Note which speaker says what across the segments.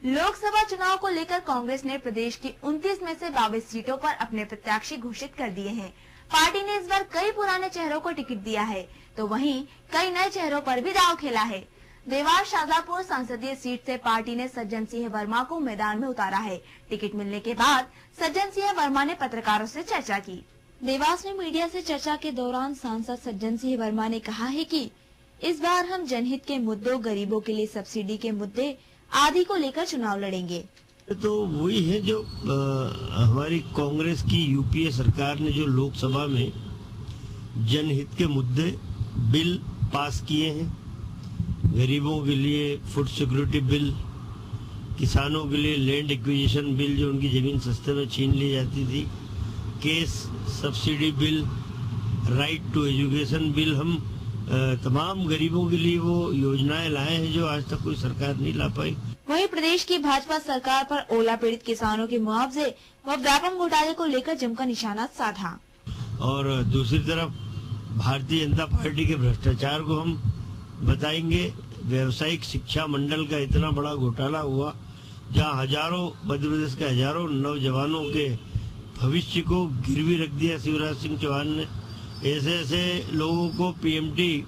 Speaker 1: लोकसभा चुनाव को लेकर कांग्रेस ने प्रदेश की 29 में से 22 सीटों पर अपने प्रत्याशी घोषित कर दिए हैं। पार्टी ने इस बार कई पुराने चेहरों को टिकट दिया है, तो वहीं कई नए चेहरों पर भी दांव खेला है। देवास शाहजहांपुर संसदीय सीट से पार्टी ने सज्जन सिंह वर्मा को मैदान में उतारा है। टिकट मिलने के बाद सज्जन सिंह वर्मा ने पत्रकारों से चर्चा की। देवास में मीडिया से चर्चा के दौरान सांसद सज्जन सिंह वर्मा ने कहा है कि इस बार हम जनहित के मुद्दों, गरीबों के लिए सब्सिडी के मुद्दे आदि को लेकर चुनाव लड़ेंगे।
Speaker 2: तो वही है जो हमारी कांग्रेस की यूपीए सरकार ने जो लोकसभा में जनहित के मुद्दे बिल पास किए हैं, गरीबों के लिए फूड सिक्योरिटी बिल, किसानों के लिए लैंड एक्विजिशन बिल जो उनकी जमीन सस्ते में छीन ली जाती थी, case subsidy bill, right to education bill, हम तमाम गरीबों के लिए वो योजनाएं लाए हैं जो आज तक कोई सरकार नहीं ला पाई।
Speaker 1: वहीं प्रदेश की भाजपा सरकार पर ओला पीड़ित किसानों के मुआवजे व व्यापम घोटाले को लेकर जमकर निशाना साधा।
Speaker 2: और दूसरी तरफ भारतीय जनता पार्टी के भ्रष्टाचार को हम बताएंगे। व्यावसायिक शिक्षा मंडल का इतना बड़ा घोटाला हुआ जहां मध्य प्रदेश के हजारों नौजवानों के भविष्य को गिरवी रख दिया शिवराज सिंह चौहान ने। ऐसे लोगों को पीएमटी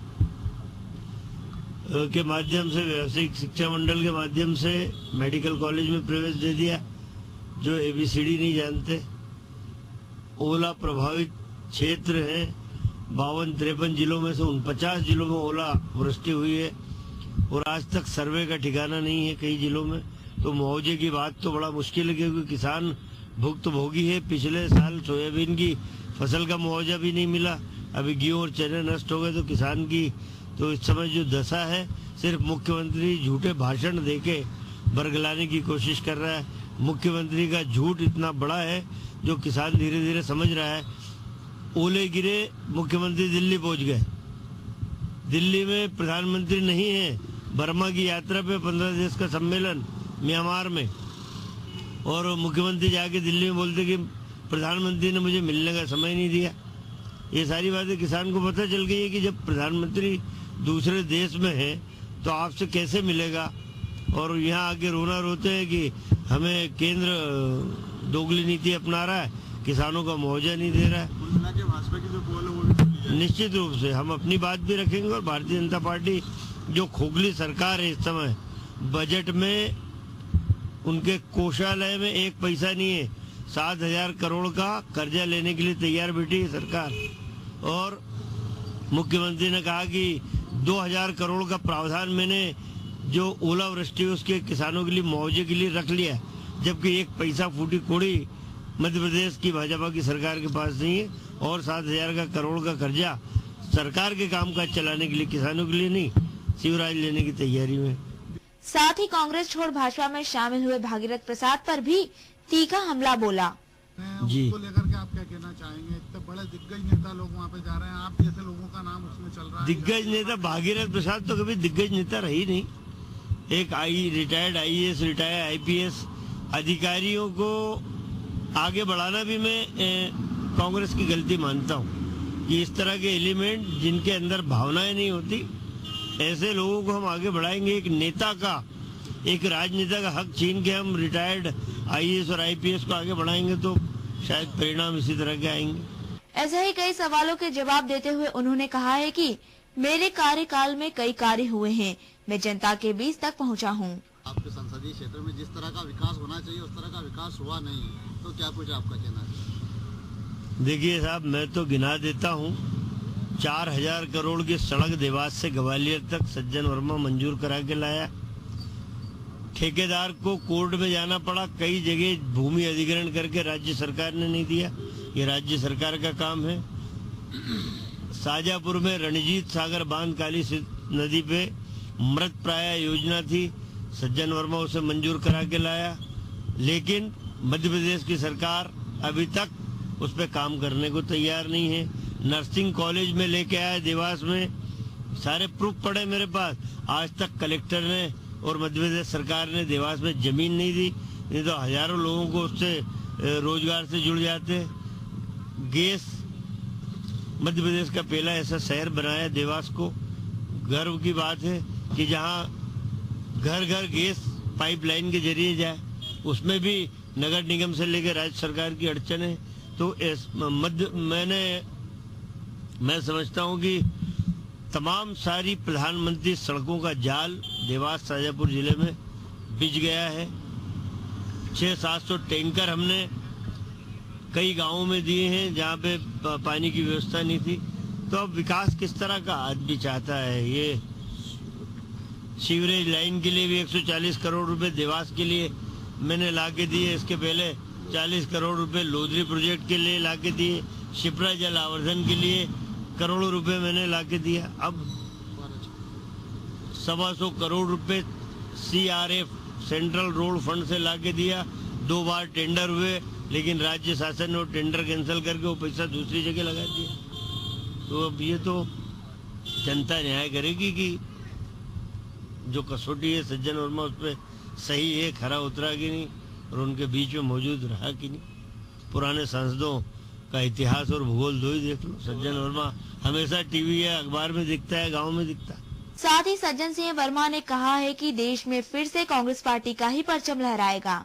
Speaker 2: के माध्यम से, व्यावसायिक शिक्षा मंडल के माध्यम से मेडिकल कॉलेज में प्रवेश दे दिया जो एबीसीडी नहीं जानते। ओला प्रभावित क्षेत्र हैं 52-53 जिलों में से 49 जिलों में ओला वृष्टि हुई है और आज तक सर्वे का ठिकाना नहीं है कई जिलों में। तो मुआवजे की बात तो बड़ा मुश्किल है क्योंकि किसान भुक्तभोगी है। पिछले साल सोयाबीन की फसल का मुआवजा भी नहीं मिला, अभी गेहूं और चने नष्ट हो गए। तो किसान की तो इस समय जो दशा है, सिर्फ मुख्यमंत्री झूठे भाषण देके बरगलाने की कोशिश कर रहा है। मुख्यमंत्री का झूठ इतना बड़ा है जो किसान धीरे धीरे समझ रहा है। ओले गिरे, मुख्यमंत्री दिल्ली पहुंच गए, दिल्ली में प्रधानमंत्री नहीं है, बर्मा की यात्रा पे 15 देश का सम्मेलन म्यांमार में, और मुख्यमंत्री जाके दिल्ली में बोलते कि प्रधानमंत्री ने मुझे मिलने का समय नहीं दिया। ये सारी बातें किसान को पता चल गई है कि जब प्रधानमंत्री दूसरे देश में है तो आपसे कैसे मिलेगा, और यहाँ आके रोना रोते हैं कि हमें केंद्र दोगली नीति अपना रहा है, किसानों का मुआवजा नहीं दे रहा है।
Speaker 3: भाजपा की जो पोल है वो भी
Speaker 2: निश्चित रूप से हम अपनी बात भी रखेंगे और भारतीय जनता पार्टी जो खोखली सरकार है इस समय, बजट में उनके कोषालय में एक पैसा नहीं है। 7,000 करोड़ का कर्जा लेने के लिए तैयार बैठी है सरकार, और मुख्यमंत्री ने कहा कि 2,000 करोड़ का प्रावधान मैंने जो ओलावृष्टि उसके किसानों के लिए मुआवजे के लिए रख लिया, जबकि एक पैसा फूटी कोड़ी मध्य प्रदेश की भाजपा की सरकार के पास नहीं है। और 7,000 करोड़ का कर्जा सरकार के कामकाज चलाने के लिए, किसानों के लिए नहीं, शिवराज लेने की तैयारी में।
Speaker 1: साथ ही कांग्रेस छोड़ भाजपा में शामिल हुए भागीरथ प्रसाद पर भी तीखा हमला बोला।
Speaker 3: जी, उसको लेकर के आप क्या कहना चाहेंगे? इतने बड़े दिग्गज नेता लोग वहाँ पे जा रहे हैं, आप जैसे लोगों का नाम उसमें चल रहा है।
Speaker 2: दिग्गज नेता भागीरथ प्रसाद तो कभी दिग्गज नेता रही नहीं। एक रिटायर्ड आईएएस, रिटायर्ड आईपीएस अधिकारियों को आगे बढ़ाना भी मैं कांग्रेस की गलती मानता हूँ कि इस तरह के एलिमेंट जिनके अंदर भावनाएं नहीं होती, ऐसे लोगों को हम आगे बढ़ाएंगे। एक नेता का, एक राजनेता का हक छीन के हम रिटायर्ड आईएएस और आईपीएस को आगे बढ़ाएंगे तो शायद परिणाम इसी तरह के आएंगे।
Speaker 1: ऐसे ही कई सवालों के जवाब देते हुए उन्होंने कहा है कि मेरे कार्यकाल में कई कार्य हुए हैं, मैं जनता के बीच तक पहुंचा हूं।
Speaker 3: आपके संसदीय क्षेत्र में जिस तरह का विकास होना चाहिए उस तरह का विकास हुआ नहीं, तो क्या कुछ आपका कहना है?
Speaker 2: देखिए साहब, मैं तो गिना देता हूँ, 4,000 करोड़ की सड़क देवास से ग्वालियर तक सज्जन वर्मा मंजूर करा के लाया। ठेकेदार को कोर्ट में जाना पड़ा, कई जगह भूमि अधिग्रहण करके राज्य सरकार ने नहीं दिया, ये राज्य सरकार का काम है। शाजापुर में रणजीत सागर बांध काली नदी पे मृत प्राय योजना थी, सज्जन वर्मा उसे मंजूर करा के लाया, लेकिन मध्य प्रदेश की सरकार अभी तक उस पर काम करने को तैयार नहीं है। नर्सिंग कॉलेज में लेके आया देवास में, सारे प्रूफ पड़े मेरे पास, आज तक कलेक्टर ने और मध्य प्रदेश सरकार ने देवास में जमीन नहीं दी, नहीं तो हजारों लोगों को उससे रोजगार से जुड़ जाते। गैस, मध्य प्रदेश का पहला ऐसा शहर बनाया देवास को, गर्व की बात है कि जहां घर घर गैस पाइपलाइन के जरिए जाए, उसमें भी नगर निगम से लेकर राज्य सरकार की अड़चन है। तो इस मैं समझता हूँ कि तमाम सारी प्रधानमंत्री सड़कों का जाल देवास शाजापुर जिले में बिछ गया है। 600-700 टैंकर हमने कई गांवों में दिए हैं जहां पे पानी की व्यवस्था नहीं थी। तो अब विकास किस तरह का आदमी चाहता है? ये सीवरेज लाइन के लिए भी 140 करोड़ रुपए देवास के लिए मैंने ला के दिए। इसके पहले 40 करोड़ रुपए लोधरी प्रोजेक्ट के लिए ला के दिए। शिप्रा जल आवर्धन के लिए करोड़ों रुपए मैंने ला के दिया। अब 125 करोड़ रुपए CRF सेंट्रल रोड फंड से ला के दिया। 2 बार टेंडर हुए, लेकिन राज्य शासन ने वो टेंडर कैंसिल करके वो पैसा दूसरी जगह लगा दिया। तो अब ये तो जनता न्याय करेगी कि जो कसौटी है सज्जन वर्मा उस पर सही है, खरा उतरा कि नहीं, और उनके बीच में मौजूद रहा कि नहीं। पुराने सांसदों का इतिहास और भूगोल दो ही देख लो। सज्जन वर्मा हमेशा टीवी या अखबार में दिखता है, गाँव में दिखता है।
Speaker 1: साथ ही सज्जन सिंह वर्मा ने कहा है कि देश में फिर से कांग्रेस पार्टी का ही परचम लहराएगा।